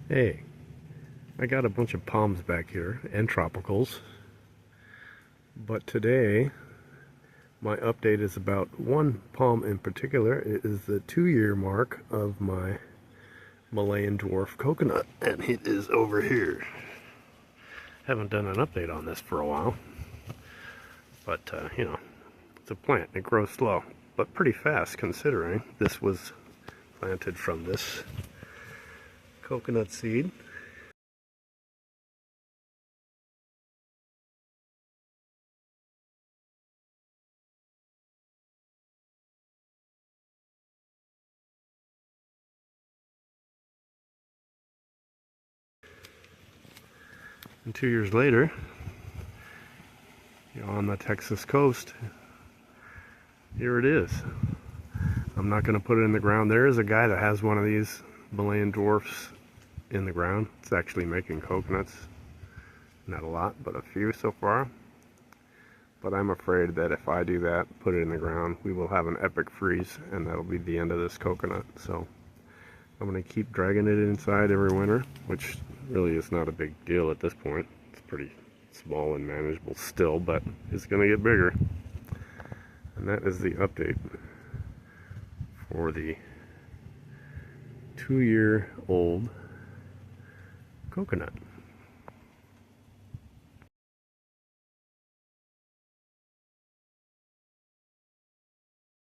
Hey, I got a bunch of palms back here and tropicals, but today my update is about one palm in particular. It is the 2-year mark of my Malayan dwarf coconut, and it is over here. Haven't done an update on this for a while, but it's a plant. It grows slow, but pretty fast considering this was planted from this coconut seed. And 2 years later, on the Texas coast, here it is. I'm not going to put it in the ground. There is a guy that has one of these Malayan dwarfs in the ground. It's actually making coconuts. Not a lot, but a few so far. But I'm afraid that if I do that, put it in the ground, we will have an epic freeze, and that'll be the end of this coconut. So I'm going to keep dragging it inside every winter, which really is not a big deal at this point. It's pretty small and manageable still, but it's going to get bigger. And that is the update for the 2-year-old coconut.